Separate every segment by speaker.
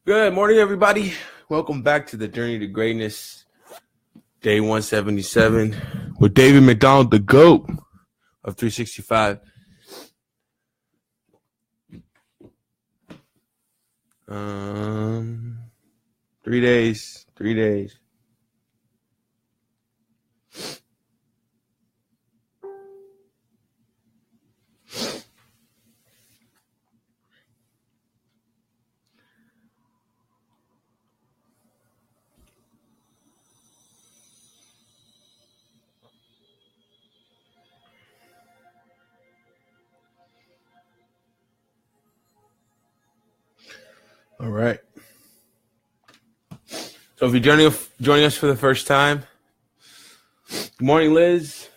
Speaker 1: Good morning, everybody. Welcome back to the Journey to Greatness, day 177, with David McDonald, the GOAT of 365. 3 days. All right. So if you're joining us for the first time, good morning, Liz.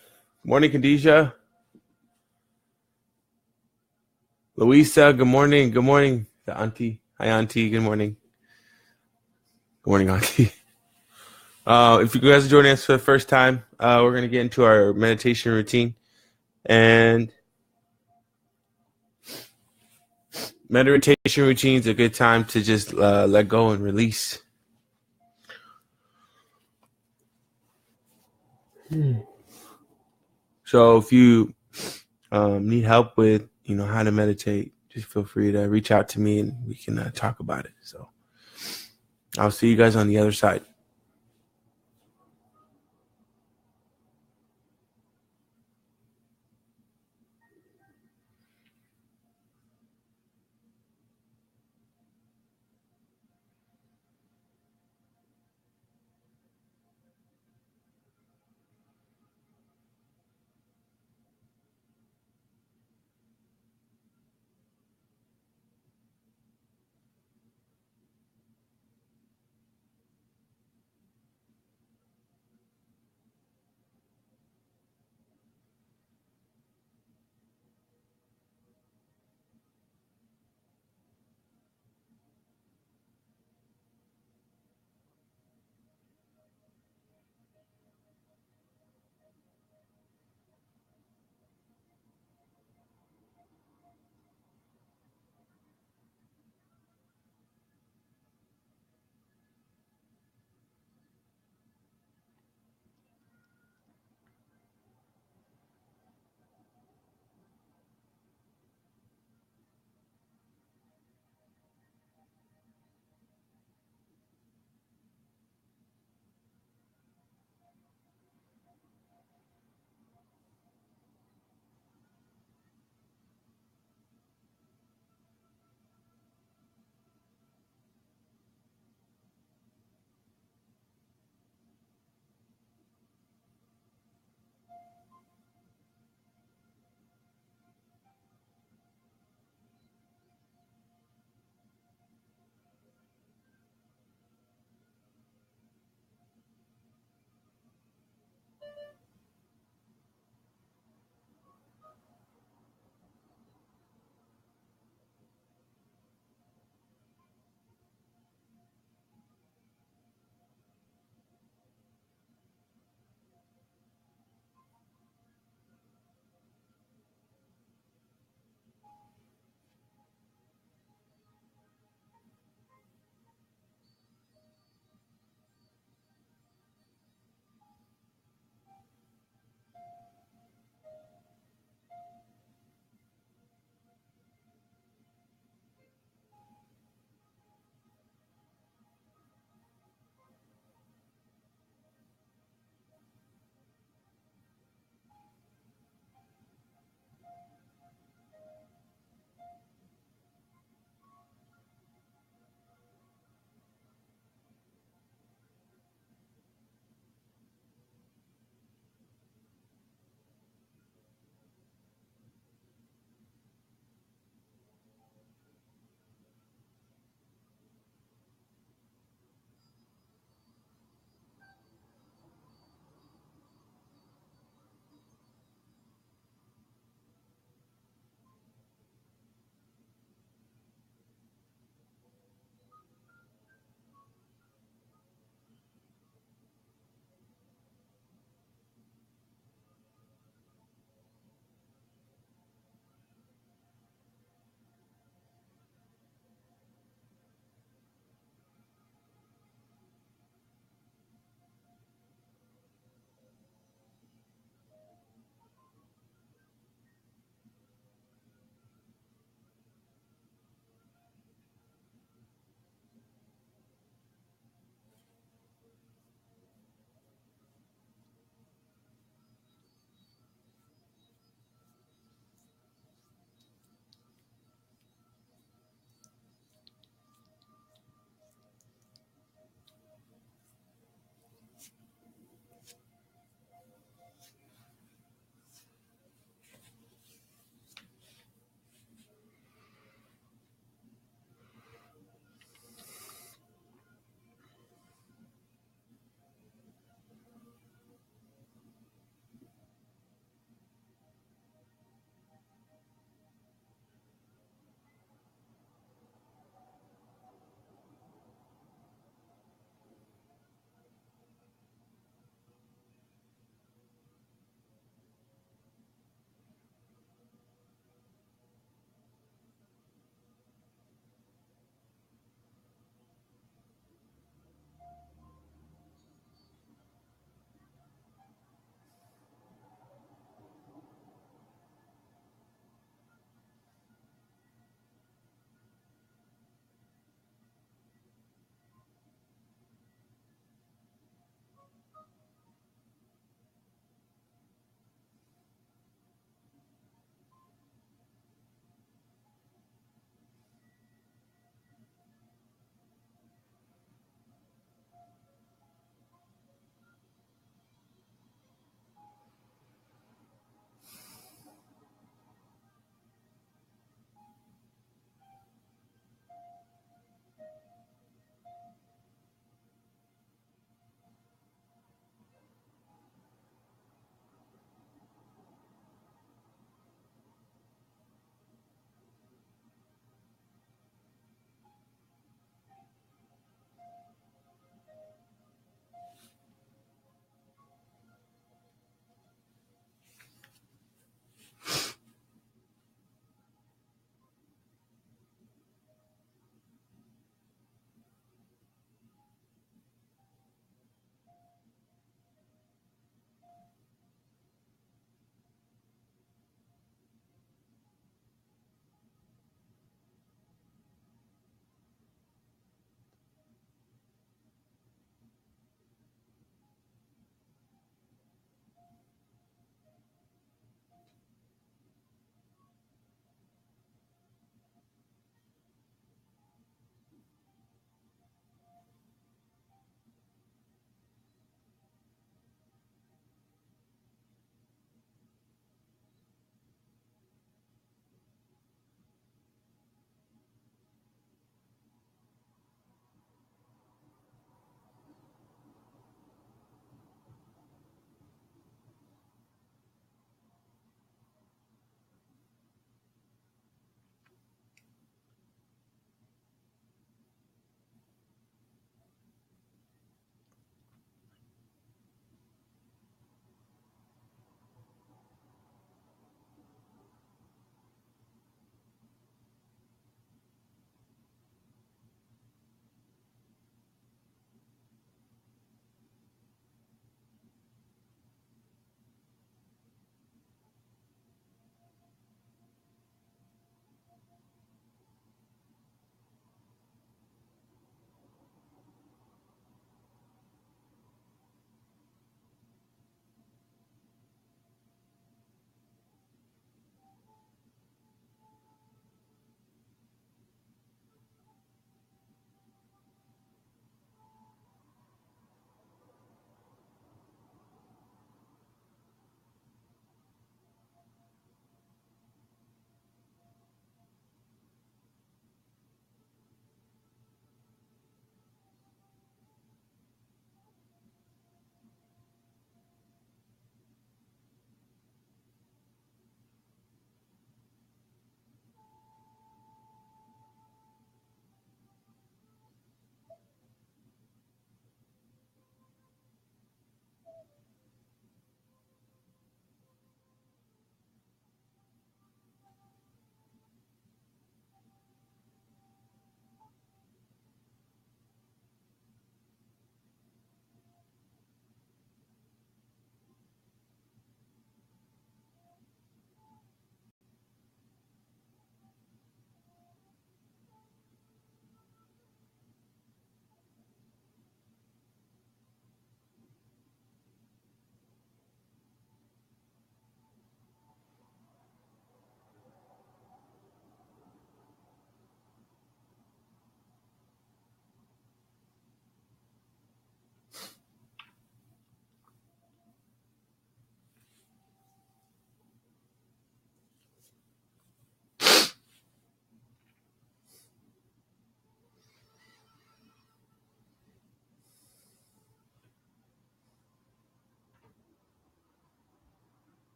Speaker 1: Good morning, Khadijah. Louisa, good morning. Good morning, the auntie. Hi, auntie. Good morning. Good morning, auntie. If you guys are joining us for the first time, we're going to get into our meditation routine. And meditation routine is a good time to just let go and release. So if you need help with, how to meditate, just feel free to reach out to me and we can talk about it. So I'll see you guys on the other side.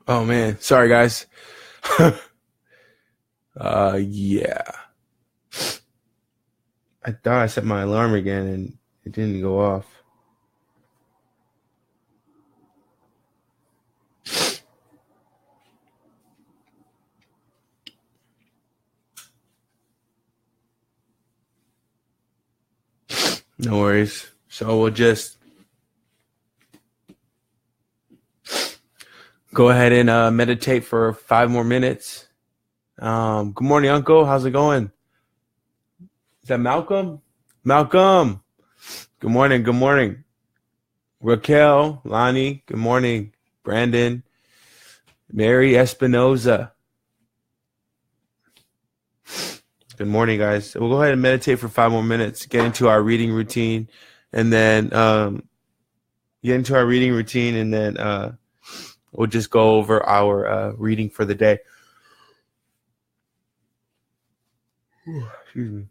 Speaker 1: Oh man, sorry guys. Yeah. I thought I set my alarm again and it didn't go off. No worries. So we'll just go ahead and meditate for 5 more minutes. Good morning, Uncle. How's it going? Is that Malcolm? Malcolm. Good morning. Good morning. Raquel, Lonnie. Good morning. Brandon, Mary Espinoza. Good morning, guys. We'll go ahead and meditate for 5 more minutes, get into our reading routine, and then we'll just go over our reading for the day. Excuse me.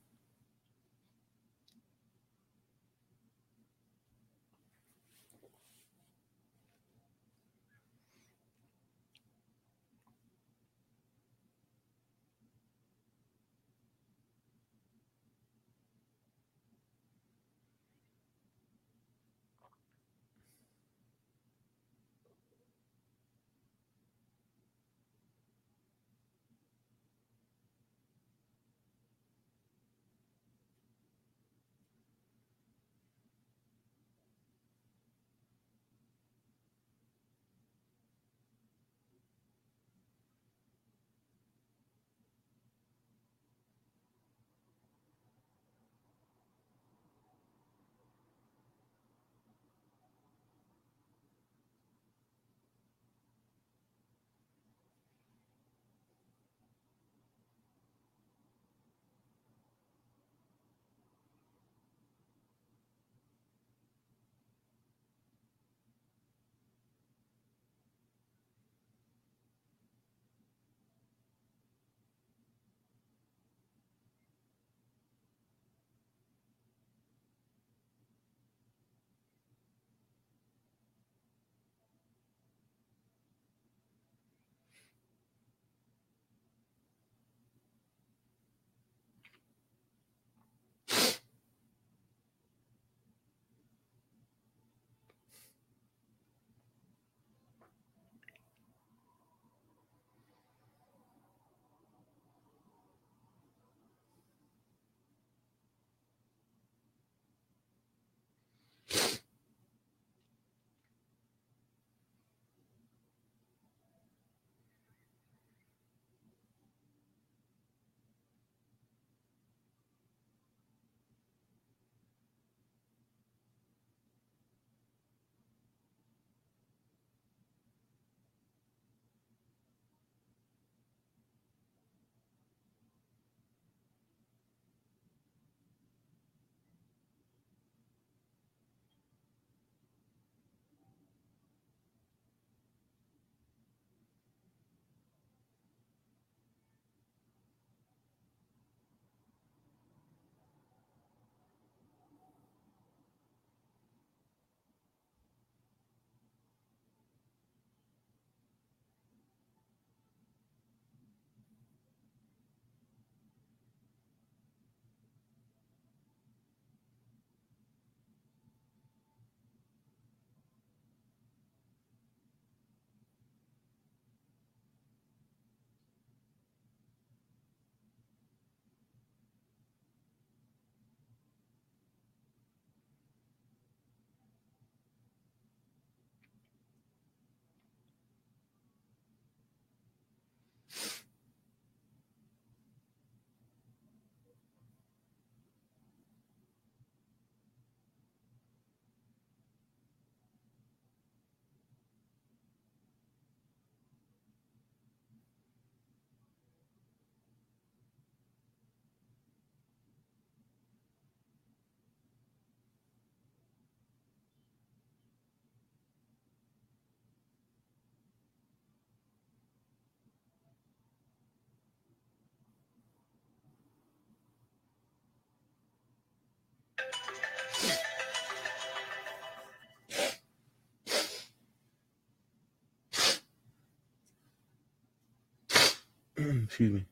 Speaker 1: Excuse me.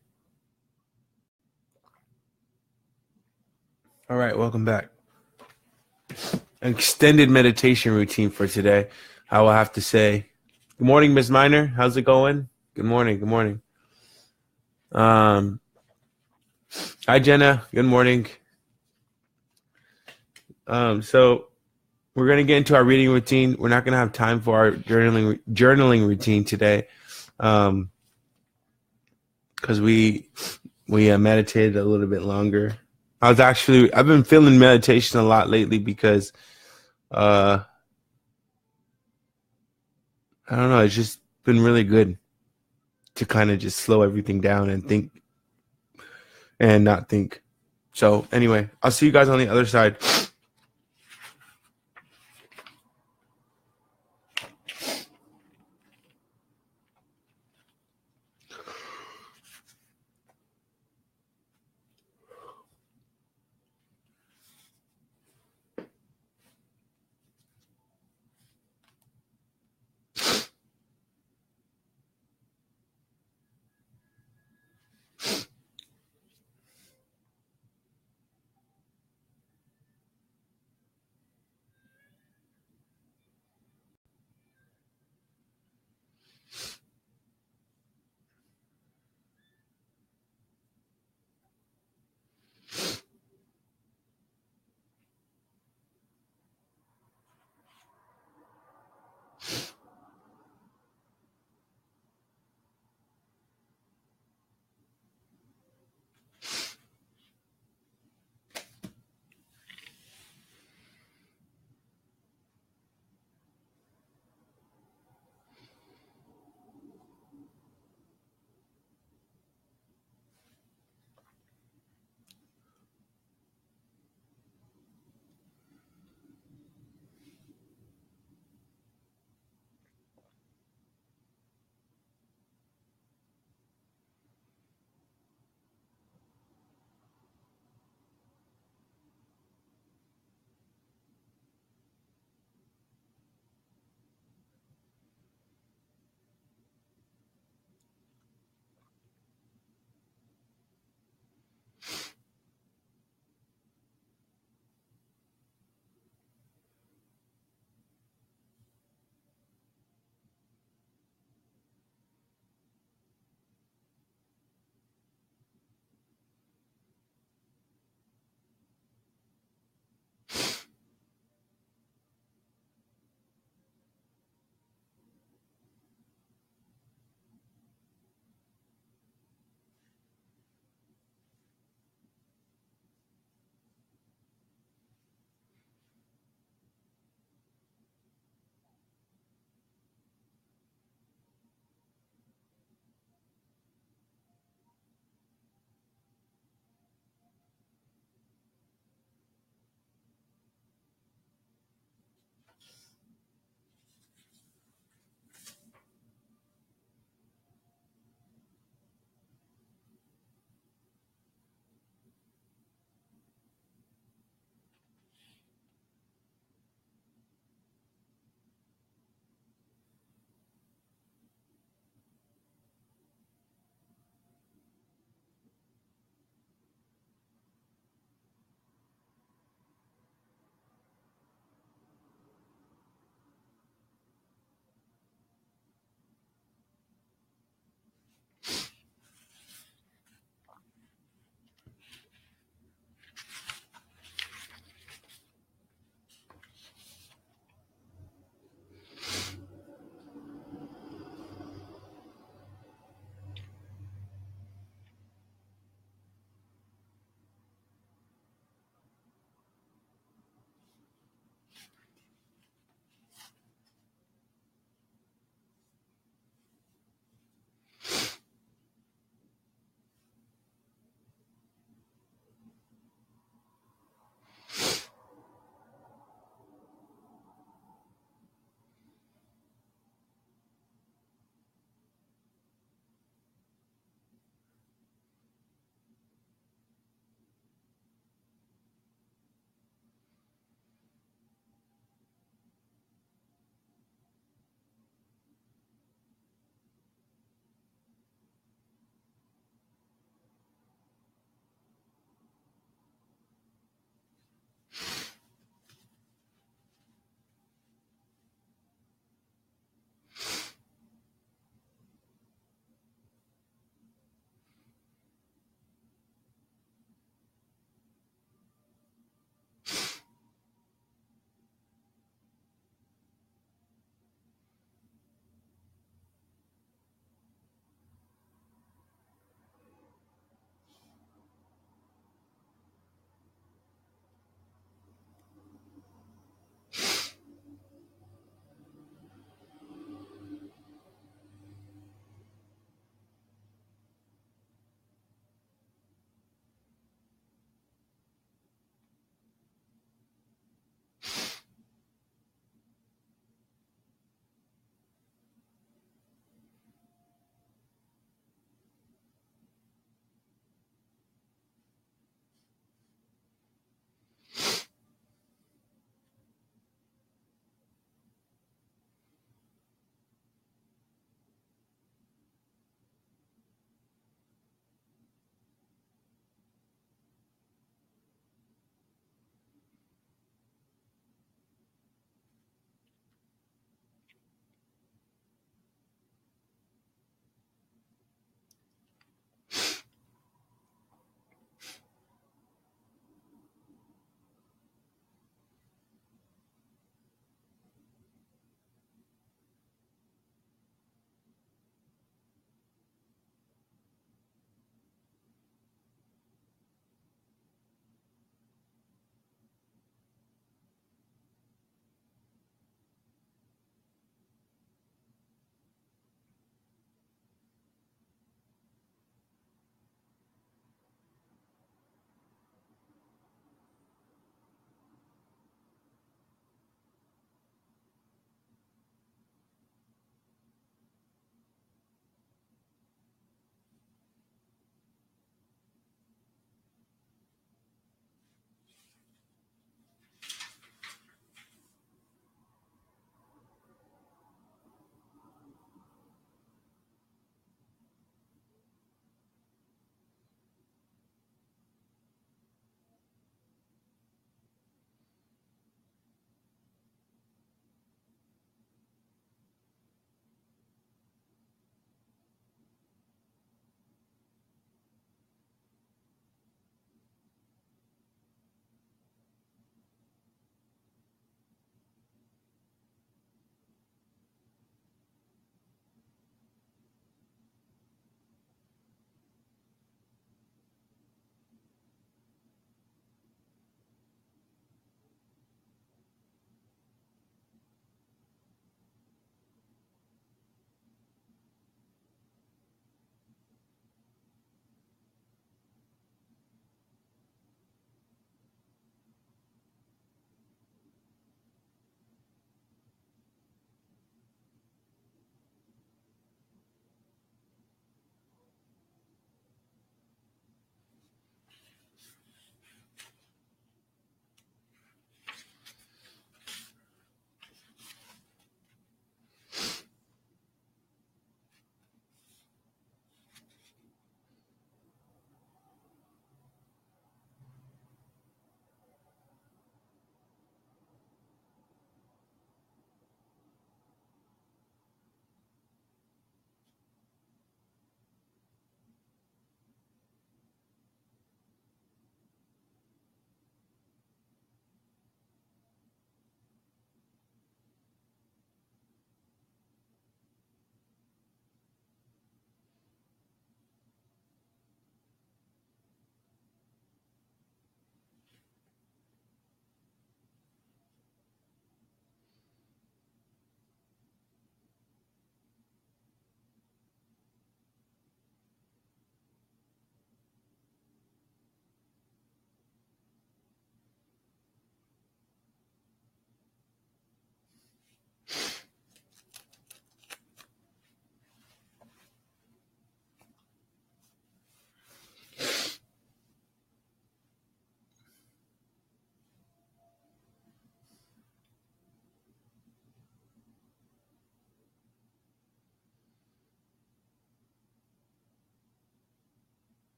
Speaker 1: All right, welcome back. An extended meditation routine for today. I will have to say, good morning, Miss Miner. How's it going? Good morning. Good morning. Hi, Jenna. Good morning. So we're gonna get into our reading routine. We're not gonna have time for our journaling routine today, because we meditated a little bit longer. I've been feeling meditation a lot lately because I don't know, it's just been really good to kind of just slow everything down and think and not think. So anyway, I'll see you guys on the other side.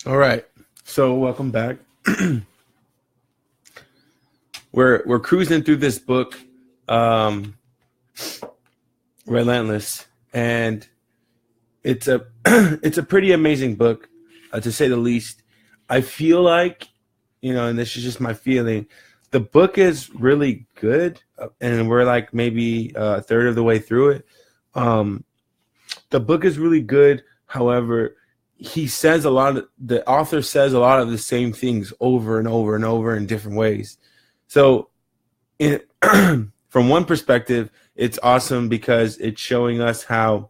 Speaker 1: All right. So welcome back. We're cruising through this book, Relentless, and it's a it's a pretty amazing book, to say the least. I feel like, and this is just my feeling, the book is really good, and we're like maybe a third of the way through it. The book is really good. However, the author says a lot of the same things over and over and over in different ways. So from one perspective, it's awesome because it's showing us how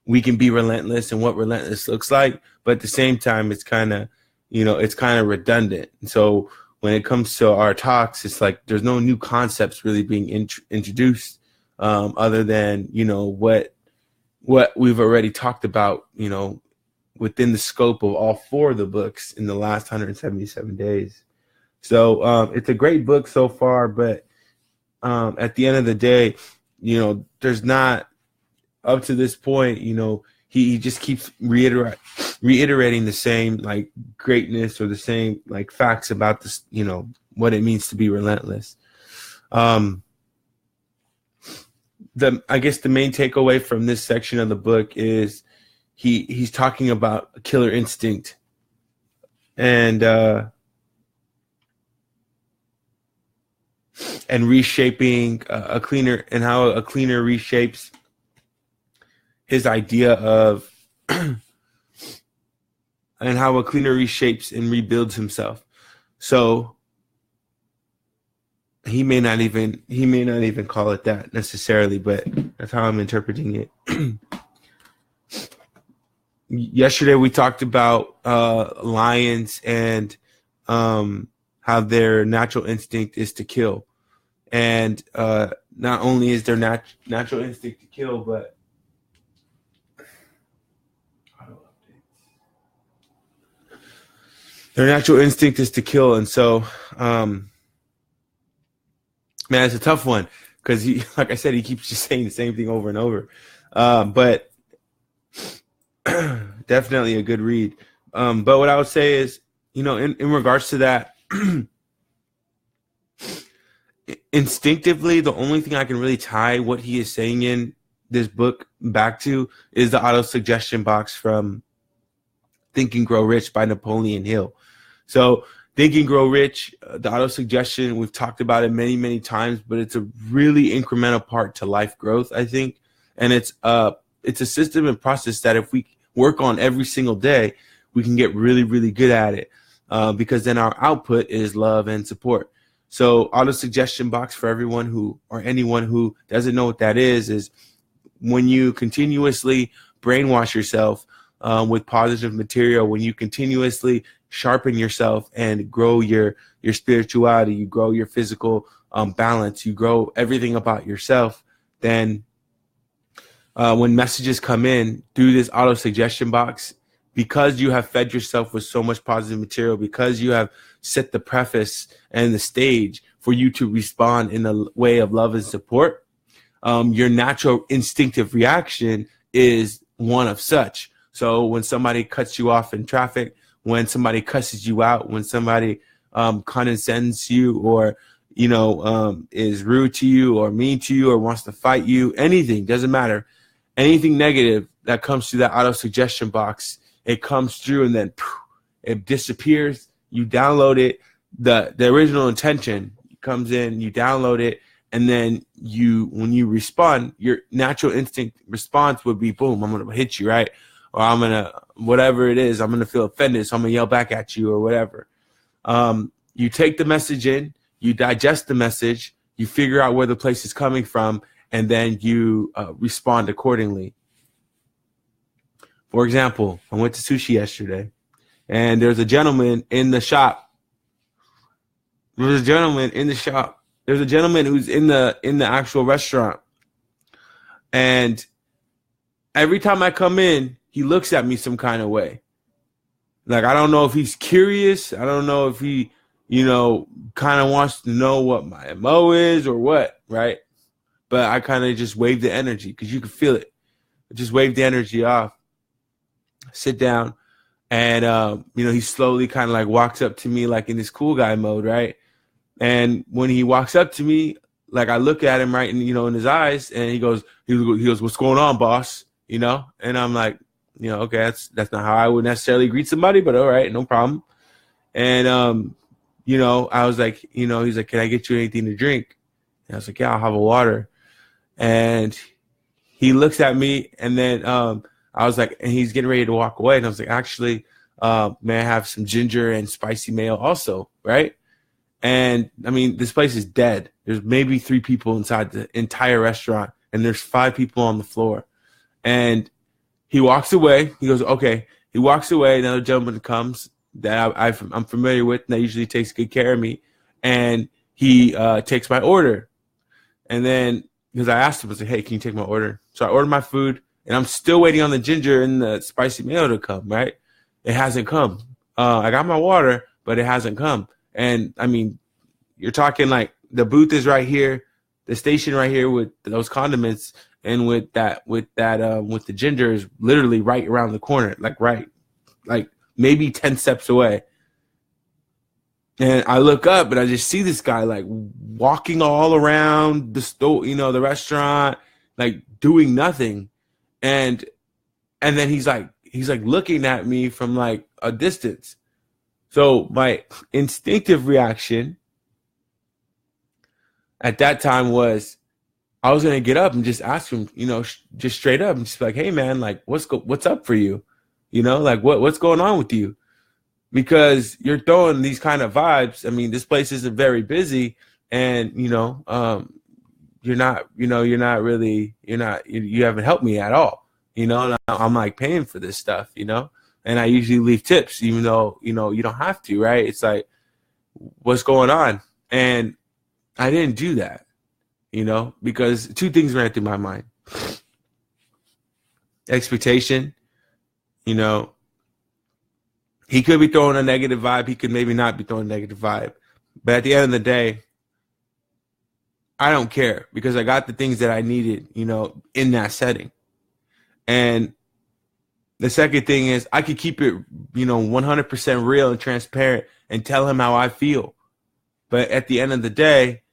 Speaker 1: we can be relentless and what relentless looks like. But at the same time, it's kind of, redundant. And so when it comes to our talks, it's like there's no new concepts really being introduced, other than, what we've already talked about, within the scope of all four of the books in the last 177 days. So it's a great book so far, but at the end of the day, there's not, up to this point, he just keeps reiterating the same like greatness or the same like facts about this, what it means to be relentless. I guess the main takeaway from this section of the book is he's talking about a killer instinct and reshaping a cleaner, and how a cleaner reshapes his idea of and how a cleaner reshapes and rebuilds himself. So he may not even call it that necessarily, but that's how I'm interpreting it. Yesterday we talked about lions and how their natural instinct is to kill, and not only is their natural instinct to kill, but their natural instinct is to kill. And so, man, it's a tough one because like I said, he keeps just saying the same thing over and over. But definitely a good read. But what I would say is, in regards to that, instinctively, the only thing I can really tie what he is saying in this book back to is the auto-suggestion box from Think and Grow Rich by Napoleon Hill. So Think and Grow Rich, the auto-suggestion, we've talked about it many, many times, but it's a really incremental part to life growth, I think. And it's a system and process that if we work on every single day, we can get really, really good at it, because then our output is love and support. So auto-suggestion box, for everyone anyone who doesn't know what that is when you continuously brainwash yourself with positive material, when you continuously sharpen yourself and grow your spirituality, you grow your physical balance, you grow everything about yourself, then when messages come in through this auto-suggestion box, because you have fed yourself with so much positive material, because you have set the preface and the stage for you to respond in a way of love and support, your natural instinctive reaction is one of such. So when somebody cuts you off in traffic, when somebody cusses you out, when somebody condescends you, or is rude to you or mean to you or wants to fight you, anything, doesn't matter, anything negative that comes through that auto-suggestion box, it comes through and then it disappears. You download it, the original intention comes in, you download it, and then when you respond, your natural instinct response would be, boom, I'm going to hit you, right? Or I'm going to, whatever it is, I'm going to feel offended, so I'm going to yell back at you or whatever. You take the message in, you digest the message, you figure out where the place is coming from, and then you respond accordingly. For example, I went to sushi yesterday, and there's a gentleman in the shop. There's a gentleman who's in the actual restaurant, and every time I come in, he looks at me some kind of way. Like, I don't know if he's curious. I don't know if he, kind of wants to know what my MO is or what, right? But I kind of just wave the energy because you can feel it. I just wave the energy off. Sit down, and he slowly kind of like walks up to me like in this cool guy mode, right? And when he walks up to me, like I look at him right in his eyes, and he goes, "What's going on, boss?" And I'm like, okay, that's not how I would necessarily greet somebody, but all right, no problem. And I was like, he's like, "Can I get you anything to drink?" And I was like, "Yeah, I'll have a water." And he looks at me, and then I was like, and he's getting ready to walk away, and I was like, "Actually, may I have some ginger and spicy mayo also?" Right? And I mean, this place is dead. There's maybe 3 people inside the entire restaurant, and there's 5 people on the floor. And he walks away. He goes, "Okay." He walks away. Another gentleman comes that I'm familiar with, and that usually takes good care of me. And he takes my order. And then, because I asked him, I was like, "Hey, can you take my order?" So I ordered my food, and I'm still waiting on the ginger and the spicy mayo to come, right? It hasn't come. I got my water, but it hasn't come. And I mean, you're talking like the booth is right here, the station right here with those condiments, and with the ginger is literally right around the corner, like maybe 10 steps away. And I look up and I just see this guy like walking all around the store, the restaurant, like doing nothing. And then he's like looking at me from like a distance. So my instinctive reaction at that time was I was going to get up and just ask him, just straight up and just be like, "Hey man, like what's up for you? Like what's going on with you?" Because you're throwing these kind of vibes. I mean, this place isn't very busy, and you haven't helped me at all. And I'm like paying for this stuff, and I usually leave tips, even though, you don't have to, right? It's like, what's going on? And I didn't do that, because 2 things ran through my mind. Expectation, he could be throwing a negative vibe. He could maybe not be throwing a negative vibe. But at the end of the day, I don't care because I got the things that I needed, in that setting. And the second thing is I could keep it, 100% real and transparent and tell him how I feel. But at the end of the day,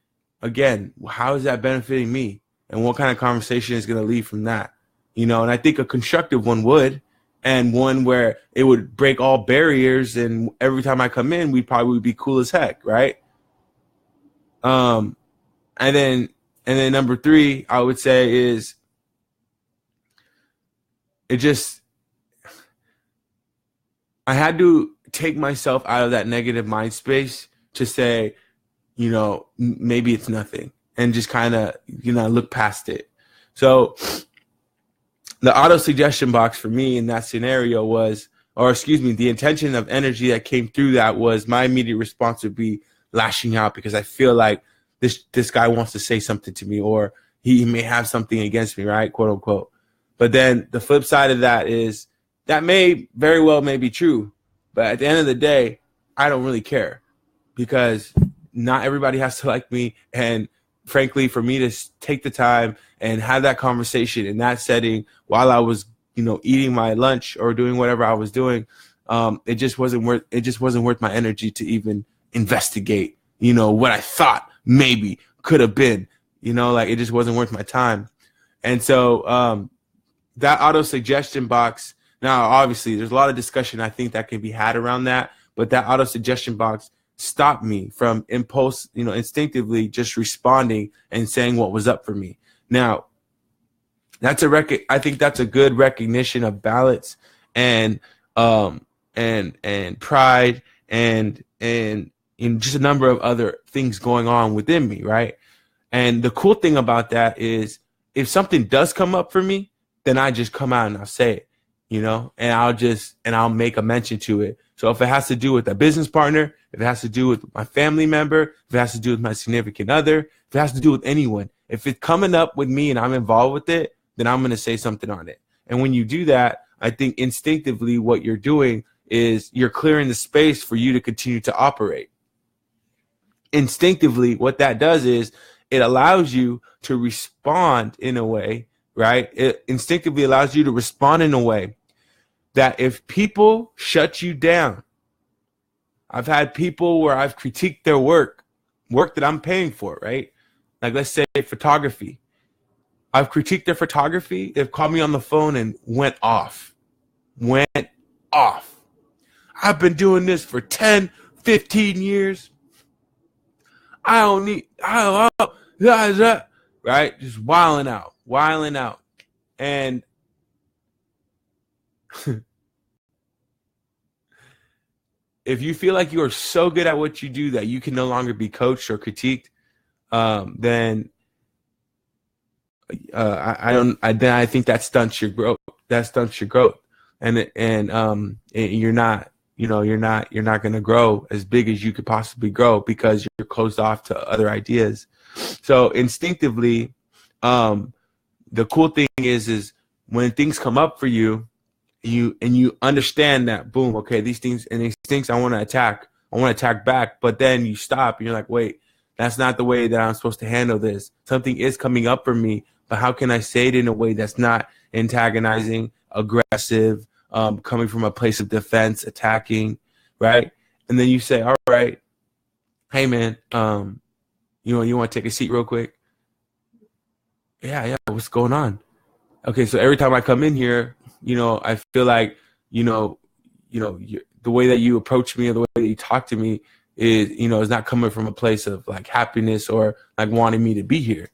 Speaker 1: again, how is that benefiting me? And what kind of conversation is going to lead from that? And I think a constructive one would, and one where it would break all barriers. And every time I come in, we'd probably be cool as heck, right? And then number 3, I would say is I had to take myself out of that negative mind space to say, maybe it's nothing, and just kind of, look past it. So the auto suggestion box for me in that scenario was, the intention of energy that came through that was my immediate response would be lashing out because I feel like this guy wants to say something to me, or he may have something against me, right? Quote unquote. But then the flip side of that is that may very well may be true. But at the end of the day, I don't really care because not everybody has to like me. And frankly, for me to take the time and have that conversation in that setting while I was, eating my lunch or doing whatever I was doing, it just wasn't worth my energy to even investigate, what I thought maybe could have been, it just wasn't worth my time. And so that auto suggestion box, now obviously there's a lot of discussion I think that can be had around that, but that auto suggestion box stopped me from instinctively just responding and saying what was up for me. Now, I think that's a good recognition of balance and pride and just a number of other things going on within me, right? And the cool thing about that is if something does come up for me, then I just come out and I'll say it, and I'll make a mention to it. So if it has to do with a business partner, if it has to do with my family member, if it has to do with my significant other, if it has to do with anyone, if it's coming up with me and I'm involved with it, then I'm going to say something on it. And when you do that, I think instinctively what you're doing is you're clearing the space for you to continue to operate. Instinctively, what that does is it allows you to respond in a way, right? It instinctively allows you to respond in a way that if people shut you down, I've had people where I've critiqued their work that I'm paying for, right? Like, let's say photography. I've critiqued their photography. They've called me on the phone and went off. I've been doing this for 10, 15 years. I don't need, right? Just wilding out. And if you feel like you are so good at what you do that you can no longer be coached or critiqued, then I think that stunts your growth. And you're not going to grow as big as you could possibly grow because you're closed off to other ideas. So instinctively, the cool thing is when things come up for you, you understand that, boom, okay, these things I want to attack back, but then you stop and you're like, wait, that's not the way that I'm supposed to handle this. Something is coming up for me, but how can I say it in a way that's not antagonizing, aggressive, coming from a place of defense, attacking, right? And then you say, all right, hey man, you want to take a seat real quick? Yeah, what's going on? Okay, so every time I come in here, I feel like, the way that you approach me or the way that you talk to me is not coming from a place of like happiness or like wanting me to be here.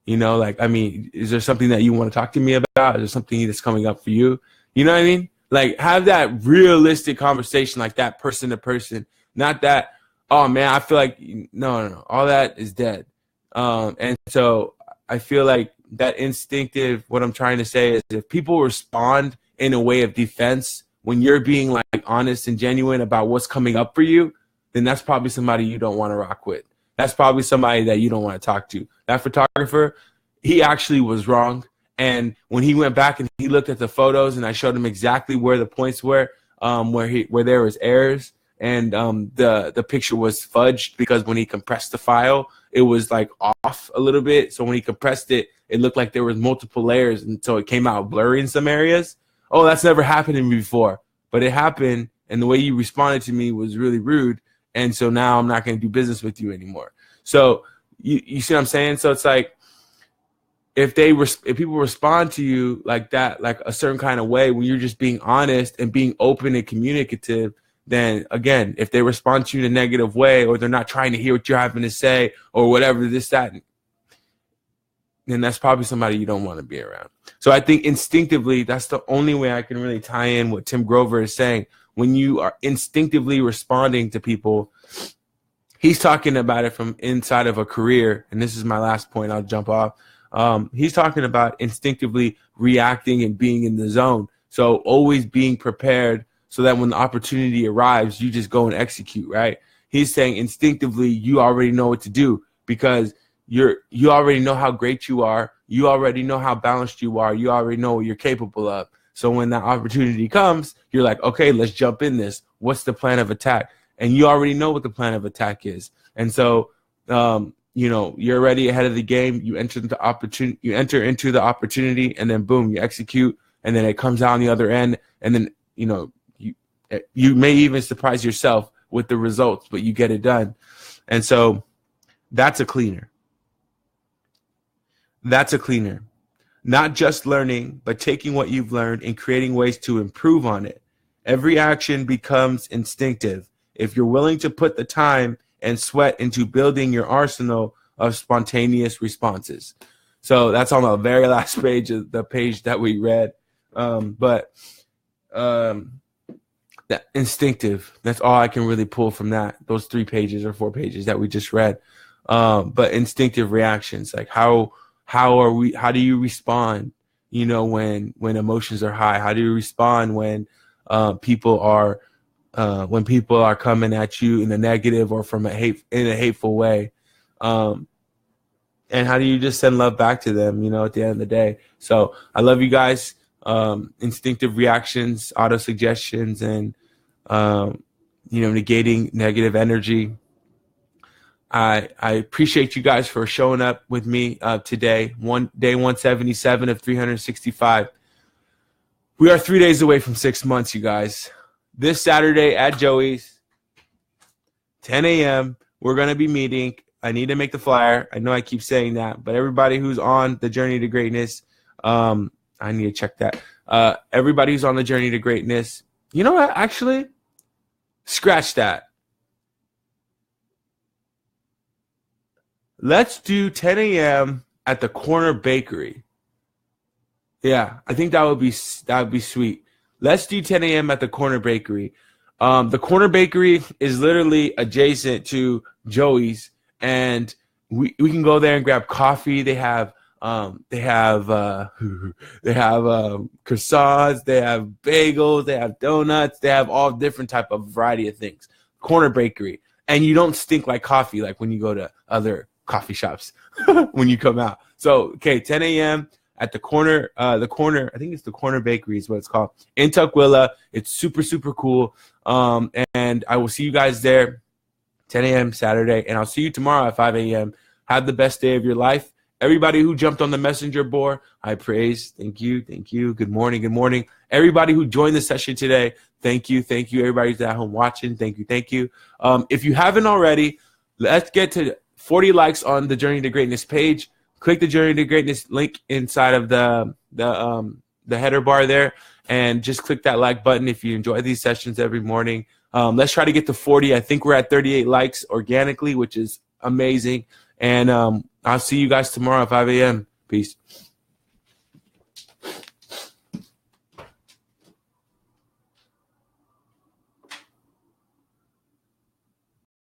Speaker 1: Is there something that you want to talk to me about? Is there something that's coming up for you? You know what I mean? Like, have that realistic conversation like that, person to person, not that, oh man, I feel like, no, all that is dead. And so I feel like that instinctive, what I'm trying to say is if people respond in a way of defense, when you're being like honest and genuine about what's coming up for you, then that's probably somebody you don't want to rock with. That's probably somebody that you don't want to talk to. That photographer, he actually was wrong. And when he went back and he looked at the photos and I showed him exactly where the points were, where there was errors and the picture was fudged because when he compressed the file, it was like off a little bit. So when he compressed it, it looked like there was multiple layers and so it came out blurry in some areas. Oh, that's never happened to me before, but it happened. And the way you responded to me was really rude. And so now I'm not going to do business with you anymore. So you see what I'm saying? So it's like, if people respond to you like that, like a certain kind of way, when you're just being honest and being open and communicative, then again, if they respond to you in a negative way, or they're not trying to hear what you're having to say or whatever, then that's probably somebody you don't want to be around. So I think instinctively, that's the only way I can really tie in what Tim Grover is saying. When you are instinctively responding to people, he's talking about it from inside of a career. And this is my last point. I'll jump off. He's talking about instinctively reacting and being in the zone. So always being prepared so that when the opportunity arrives, you just go and execute, right? He's saying instinctively, you already know what to do because you already know how great you are. You already know how balanced you are. You already know what you're capable of. So when that opportunity comes, you're like, okay, let's jump in this. What's the plan of attack? And you already know what the plan of attack is. And so, you're already ahead of the game. You enter into the opportunity, and then boom, you execute, and then it comes out on the other end, and then you may even surprise yourself with the results, but you get it done. And so that's a cleaner. Not just learning, but taking what you've learned and creating ways to improve on it. Every action becomes instinctive if you're willing to put the time and sweat into building your arsenal of spontaneous responses. So that's on the very last page of the page that we read. But that instinctive. That's all I can really pull from those 3 pages or 4 pages that we just read. But instinctive reactions, like how do you respond, when emotions are high? How do you respond when people are coming at you in a negative or in a hateful way? And how do you just send love back to them, at the end of the day? So I love you guys. Instinctive reactions, auto suggestions, and negating negative energy. I appreciate you guys for showing up with me today. Day 177 of 365. We are 3 days away from 6 months, you guys. This Saturday at Joey's, 10 a.m., we're going to be meeting. I need to make the flyer. I know I keep saying that, but everybody who's on the journey to greatness, I need to check that. Everybody who's on the journey to greatness, you know what? Actually, scratch that. Let's do 10 a.m. at the Corner Bakery. Yeah, I think that would be sweet. Let's do 10 a.m. at the Corner Bakery. The Corner Bakery is literally adjacent to Joey's, and we can go there and grab coffee. They have croissants, they have bagels, they have donuts, they have all different type of variety of things. Corner Bakery, and you don't stink like coffee like when you go to other coffee shops when you come out. So 10 a.m. at the corner, I think it's the Corner Bakery is what it's called, in Tukwila. It's super, super cool. And I will see you guys there 10 a.m. Saturday, and I'll see you tomorrow at 5 a.m. Have the best day of your life. Everybody who jumped on the messenger board, I praise. Thank you. Thank you. Good morning. Good morning. Everybody who joined the session today, thank you. Thank you. Everybody who's at home watching, thank you. Thank you. If you haven't already, let's get to 40 likes on the Journey to Greatness page. Click the Journey to Greatness link inside of the header bar there, and just click that like button if you enjoy these sessions every morning. Let's try to get to 40. I think we're at 38 likes organically, which is amazing. And I'll see you guys tomorrow at 5 a.m. Peace.